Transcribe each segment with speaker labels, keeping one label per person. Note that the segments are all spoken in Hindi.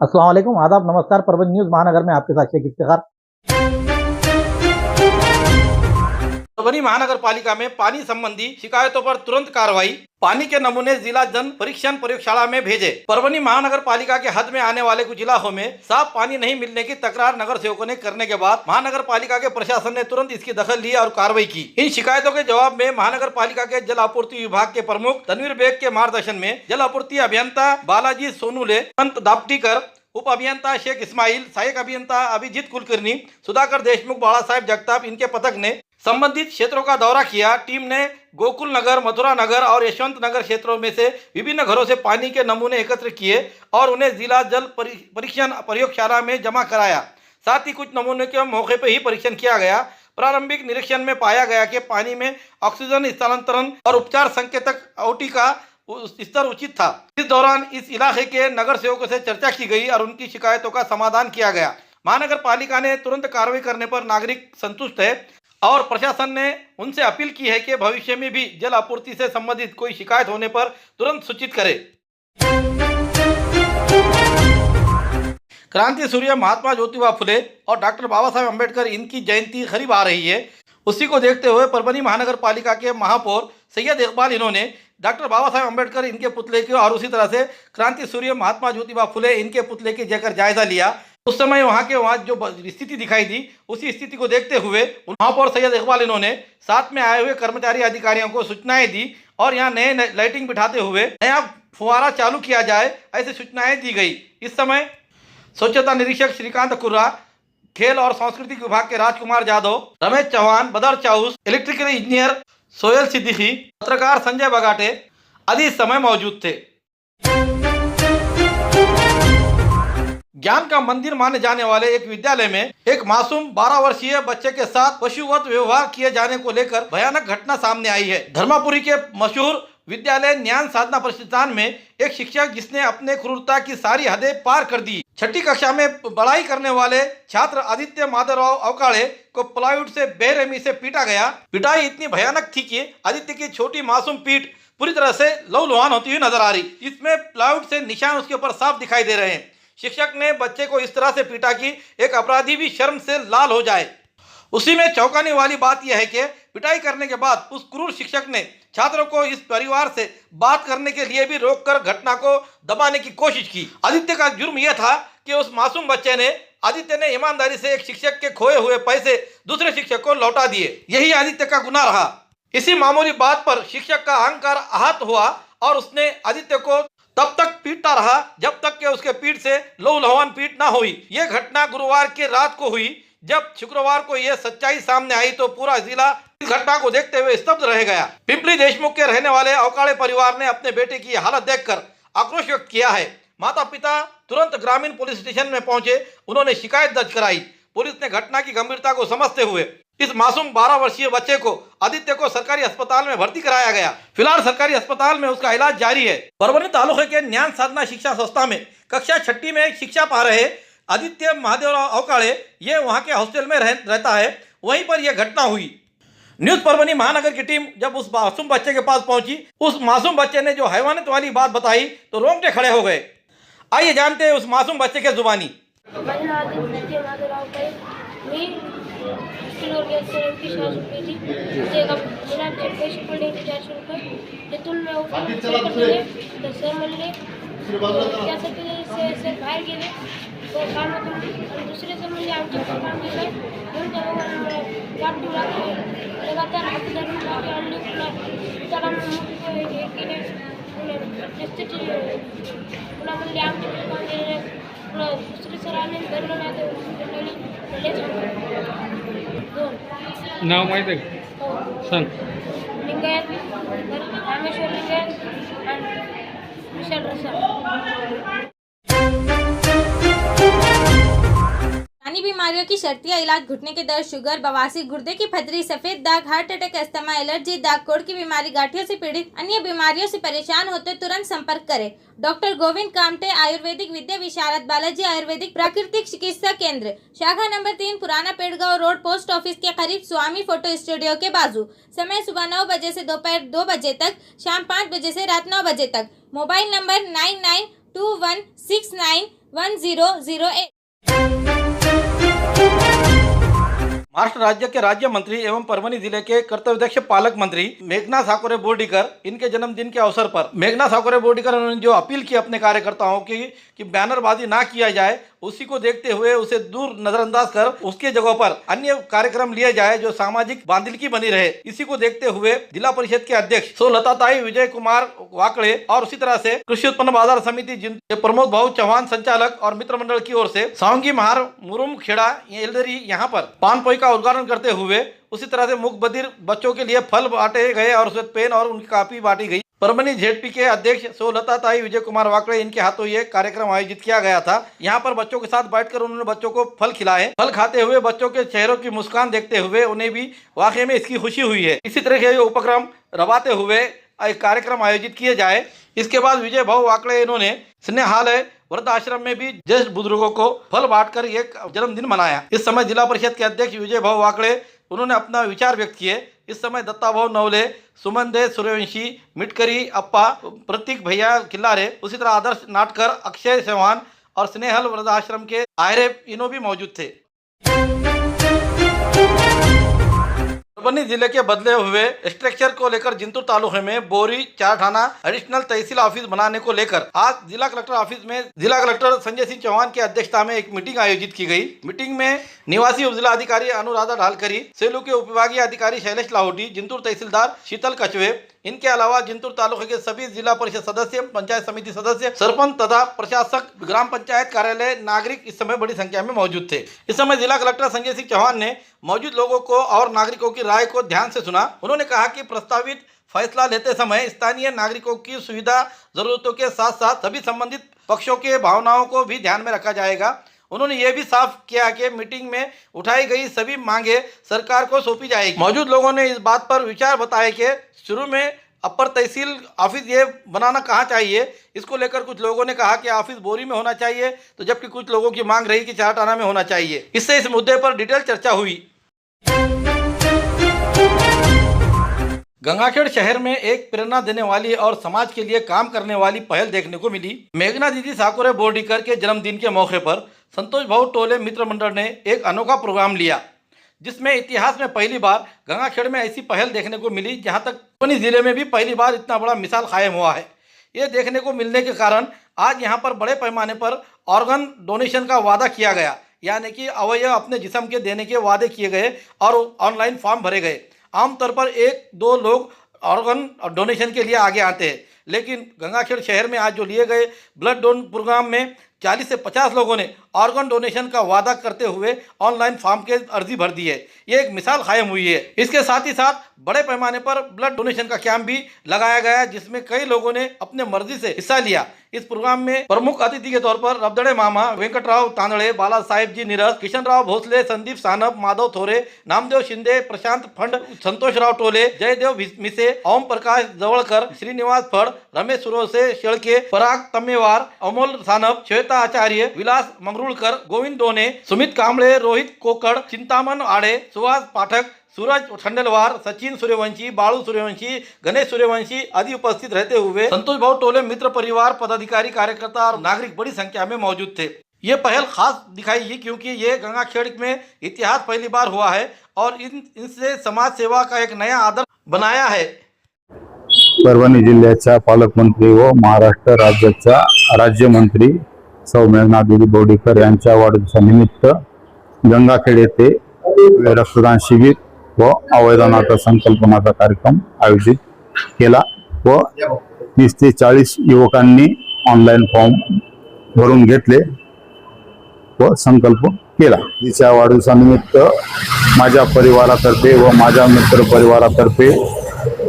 Speaker 1: अस्सलाम वालेकुम, आदाब, नमस्कार। परवीन न्यूज़ महानगर में आपके साथ शेख इफ्तिखार।
Speaker 2: परभनी महानगर पालिका में पानी संबंधी शिकायतों पर तुरंत कार्रवाई। पानी के नमूने जिला जन परीक्षण प्रयोगशाला में भेजे। परभनी महानगर पालिका के हद में आने वाले कुछ इलाकों में साफ पानी नहीं मिलने की तकरार नगर सेवकों ने करने के बाद महानगर पालिका के प्रशासन ने तुरंत इसकी दखल ली और कार्रवाई की। इन शिकायतों के जवाब में महानगर पालिका के जल आपूर्ति विभाग के प्रमुख तनवीर बेग के मार्गदर्शन में जल आपूर्ति अभियंता बालाजी सोनूले, दाप्टीकर, उप अभियंता शेख इस्माइल, सहायक अभियंता अभिजीत कुलकर्णी, सुधाकर देशमुख, बाला साहेब जगताप, इनके पथक ने संबंधित क्षेत्रों का दौरा किया। टीम ने गोकुल नगर, मथुरा नगर और यशवंत नगर क्षेत्रों में से विभिन्न घरों से पानी के नमूने एकत्र किए और उन्हें जिला जल परीक्षण प्रयोगशाला में जमा कराया। साथ ही कुछ नमूनों के मौके पर ही परीक्षण किया गया। प्रारंभिक निरीक्षण में पाया गया कि पानी में ऑक्सीजन स्थानांतरण और उपचार संकेतक OT का स्तर उचित था। इस दौरान इस इलाके के नगर सेवकों से चर्चा की गई और उनकी शिकायतों का समाधान किया गया। महानगर पालिका ने तुरंत कार्रवाई करने पर नागरिक संतुष्ट है और प्रशासन ने उनसे अपील की है कि भविष्य में भी जल आपूर्ति से संबंधित कोई शिकायत होने पर तुरंत सूचित करें। क्रांति सूर्य महात्मा ज्योतिबा फुले और डॉक्टर बाबा साहेब अम्बेडकर इनकी जयंती करीब आ रही है। उसी को देखते हुए परभनी महानगर पालिका के महापौर सैयद इकबाल इन्होंने डॉक्टर बाबा साहेब अम्बेडकर इनके पुतले की और उसी तरह से क्रांति सूर्य महात्मा ज्योतिबा फुले इनके पुतले की जाकर जायजा लिया। उस समय वहाँ जो स्थिति दिखाई दी, उसी स्थिति को देखते हुए महापौर सैयद इकबाल इन्होंने साथ में आए हुए कर्मचारी अधिकारियों को सूचनाएं दी और यहाँ नए लाइटिंग बिठाते हुए नया फुवारा चालू किया जाए, ऐसी सूचनाएं दी गई। इस समय स्वच्छता निरीक्षक श्रीकांत कुर्रा, खेल और सांस्कृतिक विभाग के राजकुमार जादव, रमेश चौहान, बदर chaos, electrical engineer Sohail Siddiqui, पत्रकार संजय बगाटे आदि इस समय मौजूद थे। ज्ञान का मंदिर माने जाने वाले एक विद्यालय में एक मासूम 12 वर्षीय बच्चे के साथ पशुवत व्यवहार किए जाने को लेकर भयानक घटना सामने आई है। धर्मापुरी के मशहूर विद्यालय ज्ञान साधना प्रतिष्ठान में एक शिक्षक जिसने अपने क्रूरता की सारी हदें पार कर दी। छठी कक्षा में पढ़ाई करने वाले छात्र आदित्य माधवराव अवकाड़े को प्लाईवुड से बेरहमी से पीटा गया। पिटाई इतनी भयानक थी कि आदित्य की छोटी मासूम पीठ पूरी तरह से लहूलुहान होती हुई नजर आ रही। इसमें प्लाईवुड से निशान उसके ऊपर साफ दिखाई दे रहे हैं। शिक्षक ने बच्चे को इस तरह से पीटा कि एक अपराधी भी शर्म से लाल हो जाए। उसी में चौंकाने वाली बात यह है कि पिटाई करने के बाद उस क्रूर शिक्षक ने छात्रों को इस परिवार से बात करने के लिए भी रोककर घटना को दबाने की कोशिश की। आदित्य का जुर्म यह था कि उस मासूम बच्चे ने आदित्य ने ईमानदारी से एक शिक्षक के खोए हुए पैसे दूसरे शिक्षक को लौटा दिए। यही आदित्य का गुनाह रहा। इसी मामूली बात पर शिक्षक का अहंकार आहत हुआ और उसने आदित्य को तब तक पीटता रहा जब तक कि उसके पीठ से लहूलुहान पीठ ना हुई। यह घटना गुरुवार की रात को हुई। जब शुक्रवार को यह सच्चाई सामने आई तो पूरा जिला इस घटना को देखते हुए स्तब्ध रह गया। पिंपली देशमुख के रहने वाले अवकाड़े परिवार ने अपने बेटे की हालत देखकर आक्रोश व्यक्त किया है। माता पिता तुरंत ग्रामीण पुलिस स्टेशन में पहुंचे। उन्होंने शिकायत दर्ज कराई। पुलिस ने घटना की गंभीरता को समझते हुए इस मासूम 12 वर्षीय बच्चे को आदित्य को सरकारी अस्पताल में भर्ती कराया गया। फिलहाल सरकारी अस्पताल में उसका इलाज जारी है। परभनी तालुके के ज्ञान साधना शिक्षा संस्था में कक्षा 6 में शिक्षा पा रहे आदित्य महादेवराव अवकाड़े ये वहाँ के हॉस्टल में रहता है। वहीं पर यह घटना हुई। न्यूज परभनी महानगर की टीम जब उस मासूम बच्चे के पास पहुंची, उस मासूम बच्चे ने जो हैवानियत वाली बात बताई तो रोंगटे खड़े हो गए। आइए जानते हैं उस मासूम बच्चे के जुबानी।
Speaker 3: बाहेर गेले तो काम दुसरे सर म्हणजे आमच्या काम केलं म्हणून वाटू लागले लगातार हात धरून मागे आणले त्याला हे केले पुन्हा म्हणले आमच्या काम केले पुन्हा दुसरे सर आले धरलं नाही दोन
Speaker 4: नाव माहीत आहे
Speaker 3: हो
Speaker 4: सांग.
Speaker 3: लिंगायत रामेश्वर लिंगायत आणि विशाल रसाळ।
Speaker 5: पुरानी बीमारियों की शर्तियाँ इलाज घुटने के दर्द, शुगर, बवासीर, गुर्दे की पथरी, सफेद दाग, हार्ट अटैक, अस्थमा, एलर्जी, दाग कोड़ की बीमारी, गांठियों से पीड़ित अन्य बीमारियों से परेशान होते तुरंत संपर्क करें। डॉक्टर गोविंद कामटे, आयुर्वेदिक विद्या विशारद, बालाजी आयुर्वेदिक प्राकृतिक चिकित्सा केंद्र, शाखा नंबर 3, पुराना पेड़गांव रोड, पोस्ट ऑफिस के करीब, स्वामी फोटो स्टूडियो के बाजू। समय सुबह 9 बजे से दोपहर 2 बजे तक, शाम 5 बजे से रात 9 बजे तक। Mobile number 992169 1008।
Speaker 2: महाराष्ट्र राज्य के राज्य मंत्री एवं परभणी जिले के कर्तव्यदक्ष पालक मंत्री मेघना साकोरे बोर्डीकर इनके जन्मदिन के अवसर पर मेघना साकोरे बोर्डीकर उन्होंने जो अपील की अपने कार्यकर्ताओं की कि बैनरबाजी ना किया जाए, उसी को देखते हुए उसे दूर नजरअंदाज कर उसके जगह पर अन्य कार्यक्रम लिए जाए जो सामाजिक बांधिलकी बनी रहे। इसी को देखते हुए जिला परिषद के अध्यक्ष सो लताताई विजय कुमार वाकड़े और उसी तरह से कृषि उत्पन्न बाजार समिति जिनके प्रमोद भाऊ चौहान संचालक और मित्र मंडल की ओर से सावंगी महार मुरुम खेड़ा एलदरी यहाँ पर पान पोई का उद्घाटन करते हुए उसी तरह से मूक बधिर बच्चों के लिए फल बांटे गए और उसमें पेन और उनकी कापी बांटी गई। परभणी जेडपी के अध्यक्ष सो लताताई विजय कुमार वाकड़े इनके हाथों ये कार्यक्रम आयोजित किया गया था। यहाँ पर बच्चों के साथ बैठकर उन्होंने बच्चों को फल खिलाए। फल खाते हुए बच्चों के चेहरों की मुस्कान देखते हुए उन्हें भी वाकई में इसकी खुशी हुई है। इसी तरह के उपक्रम रवाते हुए एक कार्यक्रम आयोजित किए जाए। इसके बाद विजय भाऊ वाकड़े इन्होंने स्नेहालय वृद्धाश्रम में भी ज्येष्ठ बुजुर्गों को फल बांटकर एक जन्मदिन मनाया। इस समय जिला परिषद के अध्यक्ष विजय भाऊ वाकड़े उन्होंने अपना विचार व्यक्त किए। इस समय दत्ता भाऊ नवले, सुमन दे सूर्यवंशी, मिटकरी अप्पा, प्रतीक भैया किल्लारे, उसी तरह आदर्श नाटकर, अक्षय चौहान और स्नेहल वृद्धाश्रम के आयरे इनो भी मौजूद थे। परभणी जिले के बदले हुए स्ट्रक्चर को लेकर जिंतूर तालुके में बोरी चारठाना एडिशनल तहसील ऑफिस बनाने को लेकर आज जिला कलेक्टर ऑफिस में जिला कलेक्टर संजय सिंह चौहान की अध्यक्षता में एक मीटिंग आयोजित की गई। मीटिंग में निवासी उप जिला अधिकारी अनुराधा ढालकरी, सेलू के उपविभागीय अधिकारी शैलेश लाहौटी, जिंतूर तहसीलदार शीतल कछवे, इनके अलावा जिंतूर तालुके के सभी जिला परिषद सदस्य, पंचायत समिति सदस्य, सरपंच तथा प्रशासक, ग्राम पंचायत कार्यालय, नागरिक इस समय बड़ी संख्या में मौजूद थे। इस समय जिला कलेक्टर संजय सिंह चौहान ने मौजूद लोगों को और नागरिकों की राय को ध्यान से सुना। उन्होंने कहा कि प्रस्तावित फैसला लेते समय स्थानीय नागरिकों की सुविधा जरूरतों के साथ साथ सभी संबंधित पक्षों के भावनाओं को भी ध्यान में रखा जाएगा। उन्होंने ये भी साफ किया कि मीटिंग में उठाई गई सभी मांगे सरकार को सौंपी जाएगी। मौजूद लोगों ने इस बात पर विचार बताया कि शुरू में अपर तहसील ऑफिस ये बनाना कहाँ चाहिए, इसको लेकर कुछ लोगों ने कहा कि ऑफिस बोरी में होना चाहिए, तो जबकि कुछ लोगों की मांग रही कि चारटाना में होना चाहिए। इससे इस मुद्दे पर डिटेल चर्चा हुई। गंगाखेड़ शहर में एक प्रेरणा देने वाली और समाज के लिए काम करने वाली पहल देखने को मिली। मेघना दीदी साकोरे बोर्डीकर के जन्मदिन के मौके पर संतोष भाऊ टोले मित्र मंडल ने एक अनोखा प्रोग्राम लिया, जिसमें इतिहास में पहली बार गंगाखेड़ में ऐसी पहल देखने को मिली। जहां तक परभणी जिले में भी पहली बार इतना बड़ा मिसाल कायम हुआ है। ये देखने को मिलने के कारण आज यहां पर बड़े पैमाने पर ऑर्गन डोनेशन का वादा किया गया, यानी कि अवयव अपने जिस्म के देने के वादे किए गए और ऑनलाइन फॉर्म भरे गए। आमतौर पर 1-2 लोग ऑर्गन डोनेशन के लिए आगे आते हैं, लेकिन गंगाखेड़ शहर में आज जो लिए गए ब्लड डोन प्रोग्राम में 40 से 50 लोगों ने ऑर्गन डोनेशन का वादा करते हुए ऑनलाइन फॉर्म के अर्जी भर दी है। ये एक मिसाल कायम हुई है। इसके साथ ही साथ बड़े पैमाने पर ब्लड डोनेशन का कैंप भी लगाया गया, जिसमें कई लोगों ने अपने मर्जी से हिस्सा लिया। इस प्रोग्राम में प्रमुख अतिथि के तौर पर रबदड़े मामा, वेंकटराव तांदड़े, बाला साहेब जी नीरज, किशन राव भोसले, संदीप सानप, माधव थोरे, नामदेव शिंदे, प्रशांत फंड, संतोष राव टोले, जयदेव मिसे, ओम प्रकाश जवळकर, श्रीनिवास फड़, रमेश सुरोसे शेळके, पराग तम्मेवार, अमोल सानप, श्वेता आचार्य, विलास मंगरुळकर, गोविंद डोने, सुमित कांबळे, रोहित कोकड़, चिंतामन आड़े, सुहास पाठक, सूरज खंडेलवार, सचिन सूर्यवंशी, बाळू सूर्यवंशी, गणेश सूर्यवंशी आदि उपस्थित रहते हुए संतोष भाऊ टोले मित्र परिवार, पदाधिकारी, कार्यकर्ता और नागरिक बड़ी संख्या में मौजूद थे। ये पहल खास दिखाई क्योंकि ये गंगाखेड़ में इतिहास पहली बार हुआ है और इनसे समाज सेवा का एक नया आदर्श बनाया है।
Speaker 4: परभणी जिल्ह्याच्या पालकमंत्री व महाराष्ट्र राज्याच्या राज्यमंत्री सौ मेघना दीदी बोर्डीकर यांच्या वाढदिवसानिमित्त गंगाखेड येथे रक्तदान शिबिर व अवयवदानाचा संकल्पनाचा कार्यक्रम आयोजित केला व 30 ते 40 युवकांनी ऑनलाईन फॉर्म भरून घेतले व संकल्प केला। तिच्या वाढदिवसानिमित्त माझ्या परिवारातर्फे व माझ्या मित्र परिवारातर्फे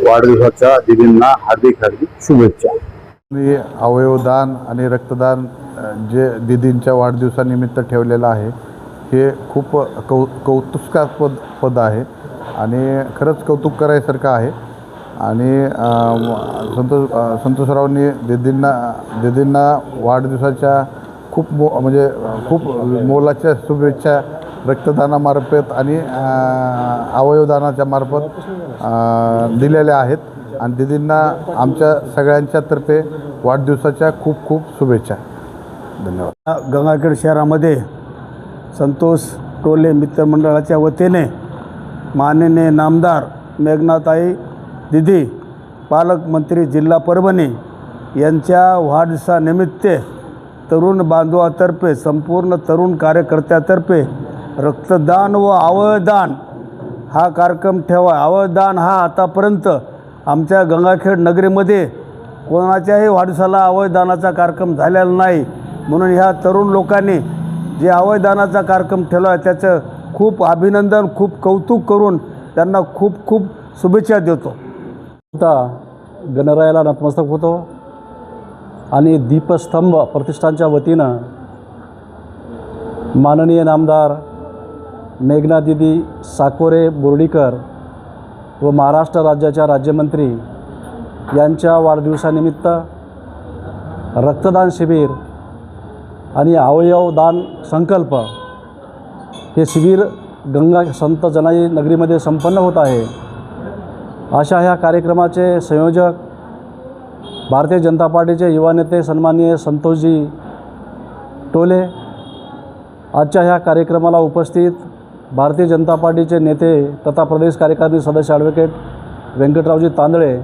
Speaker 4: वाढदिवसाच्या दीदींना हार्दिक शुभेच्छा।
Speaker 6: मी अवयवदान आणि रक्तदान जे दीदींच्या वाढदिवसानिमित्त ठेवलेलं आहे हे खूप कौतुकास्पद आहे आणि खरंच कौतुक करायसारखं आहे आणि संतोषरावनी दीदींना वाढदिवसाच्या खूप मोलाच्या शुभेच्छा रक्तदानामार्फत आणि अवयवदानाच्या मार्फत दिलेल्या आहेत आणि दीदींना आमच्या सगळ्यांच्या तर्फे वाढदिवसाच्या खूप शुभेच्छा। धन्यवाद. गंगाखेड शहरामध्ये संतोष टोले मित्रमंडळाच्या वतीने माननीय नामदार मेघनाताई दिदी पालकमंत्री जिल्हा परभणी यांच्या वाढदिवसानिमित्त तरुण बांधवातर्फे संपूर्ण तरुण कार्यकर्त्यातर्फे रक्तदान व अवयवदान हा कार्यक्रम ठेवा. अवयवदान हा आतापर्यंत आमच्या गंगाखेड नगरीमध्ये कोणाच्याही वाढदिवसाला अवयवदानाचा कार्यक्रम झालेला नाही. म्हणून ह्या तरुण लोकांनी जे अवयवदानाचा कार्यक्रम ठेवला आहे त्याचं खूप अभिनंदन, खूप कौतुक करून त्यांना खूप खूप शुभेच्छा देतो.
Speaker 7: आता गणरायाला नतमस्तक होतो आणि दीपस्तंभ प्रतिष्ठानच्या वतीनं माननीय नामदार मेघना दिदी साकोरे बोर्डीकर व महाराष्ट्र राज्याच्या राज्यमंत्री यांच्या वाढदिवसानिमित्त रक्तदान शिबिर आणि अवयवदान संकल्प हे शिबिर गंगा संत जनाई नगरीमध्ये संपन्न होत आहे. अशा ह्या कार्यक्रमाचे संयोजक भारतीय जनता पार्टीचे युवा नेते सन्माननीय संतोषजी टोले. आजच्या ह्या कार्यक्रमाला उपस्थित भारतीय जनता पार्टीचे नेते तथा प्रदेश कार्यकारिणी सदस्य ॲडव्होकेट व्यंकटरावजी तांदळे,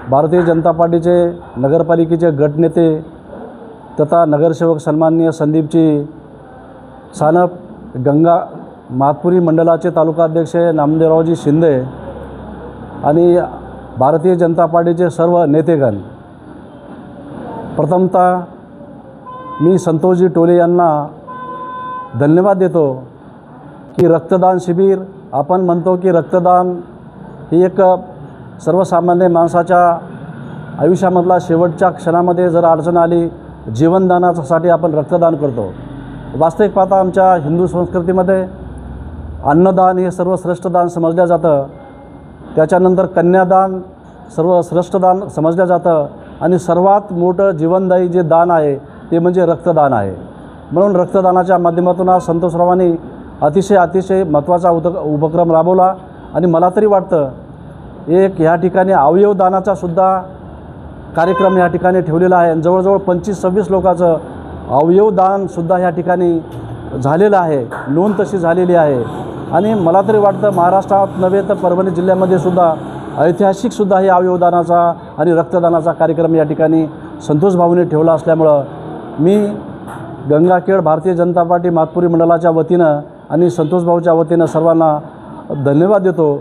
Speaker 7: भारतीय जनता पार्टीचे नगरपालिकेचे गटनेते तथा नगरसेवक सन्माननीय संदीपजी सानप, गंगा मातपुरी मंडलाचे तालुकाध्यक्ष नामदेवरावजी शिंदे आणि भारतीय जनता पार्टीचे सर्व नेतेगण. प्रथमतः मी संतोषजी टोले यांना धन्यवाद देतो की रक्तदान शिबिर, आपण म्हणतो की रक्तदान ही एक सर्वसामान्य माणसाच्या आयुष्यामधला शेवटच्या क्षणामध्ये जर अडचण आली, जीवनदानासाठी आपण रक्तदान करतो. वास्तविक पाहता आमच्या हिंदू संस्कृतीमध्ये अन्नदान हे सर्वश्रेष्ठ दान समजलं जातं. त्याच्यानंतर कन्यादान सर्वश्रेष्ठ दान समजलं जातं आणि सर्वात मोठं जीवनदायी जे दान आहे ते म्हणजे रक्तदान आहे. म्हणून रक्तदानाच्या माध्यमातून आज संतोषरावांनी अतिशय महत्त्वाचा उपक्रम राबवला आणि मला तरी वाटतं एक ह्या ठिकाणी अवयवदानाचा सुद्धा कार्यक्रम या ठिकाणी ठेवलेला आहे. जवळजवळ 25-26 लोकांचं अवयवदानसुद्धा ह्या ठिकाणी झालेलं आहे, नोंद तशी झालेली आहे. आणि मला तरी वाटतं महाराष्ट्रात नव्हे तर परभणी जिल्ह्यामध्ये सुद्धा ऐतिहासिकसुद्धा हे अवयवदानाचा आणि रक्तदानाचा कार्यक्रम या ठिकाणी संतोष भाऊने ठेवला असल्यामुळं मी गंगाखेड भारतीय जनता पार्टी मातपुरी मंडलाच्या वतीनं आणि संतोष भाऊच्या वतीनं सर्वांना धन्यवाद देतो.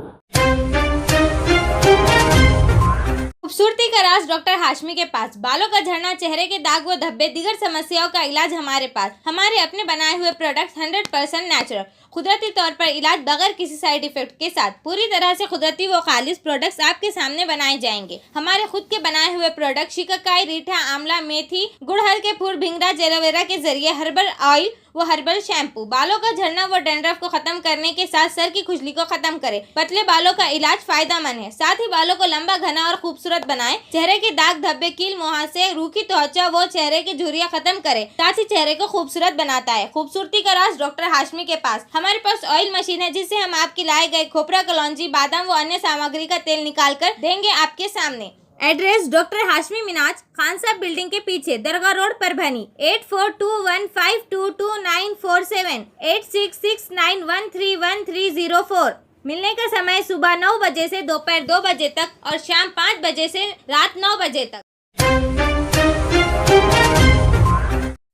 Speaker 5: खूबसूरती का राज डॉक्टर हाशमी के पास. बालों का झड़ना, चेहरे के दाग व धब्बे, दीगर समस्याओं का इलाज हमारे पास. हमारे अपने बनाए हुए प्रोडक्ट्स 100% नेचुरल, कुदरती तौर पर इलाज बगैर किसी साइड इफेक्ट के साथ पूरी तरह से कुदरती व खालिश प्रोडक्ट्स आपके सामने बनाए जाएंगे. हमारे खुद के बनाए हुए प्रोडक्ट शिकाकाई, रीठा, आंवला, मेथी, गुड़हल के फूल, भिंगरा, एलोवेरा के जरिए हर्बल ऑयल वो हर्बल शैम्पू बालों का झड़ना व डैंड्रफ को खत्म करने के साथ सर की खुजली को खत्म करे. पतले बालों का इलाज फायदेमंद है. साथ ही बालों को लंबा, घना और खूबसूरत बनाए. चेहरे के दाग धब्बे, कील, मुहासे, रूखी त्वचा वो चेहरे की झुर्रियां खत्म करे. साथ ही चेहरे को खूबसूरत बनाता है. खूबसूरती का राज डॉक्टर हाशमी के पास. हमारे पास ऑयल मशीन है जिससे हम आपके लाए गए खोपरा, कलौंजी, बादाम व अन्य सामग्री का तेल निकाल कर देंगे आपके सामने. एड्रेस डॉक्टर हाशमी मिनाज, खान साहब बिल्डिंग के पीछे, दरगाह रोड, परभणी. 8421522947, 8669131304. मिलने का समय सुबह 9 बजे से दोपहर 2 बजे तक और शाम 5 बजे से रात 9 बजे तक.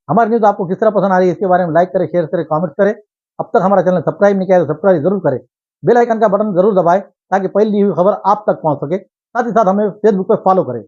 Speaker 1: हमारी न्यूज़ आपको किस तरह पसंद आ रही है इसके बारे में लाइक करें, शेयर करें, कमेंट करें. अब तक हमारा चैनल सब्सक्राइब नहीं किया है तो सब्सक्राइब जरूर करें. बेल आइकन का बटन जरूर दबाएं ताकि पहली हुई खबर आप तक पहुंच सके. साथ ही साथ हमें फेसबुक पर फॉलो करें.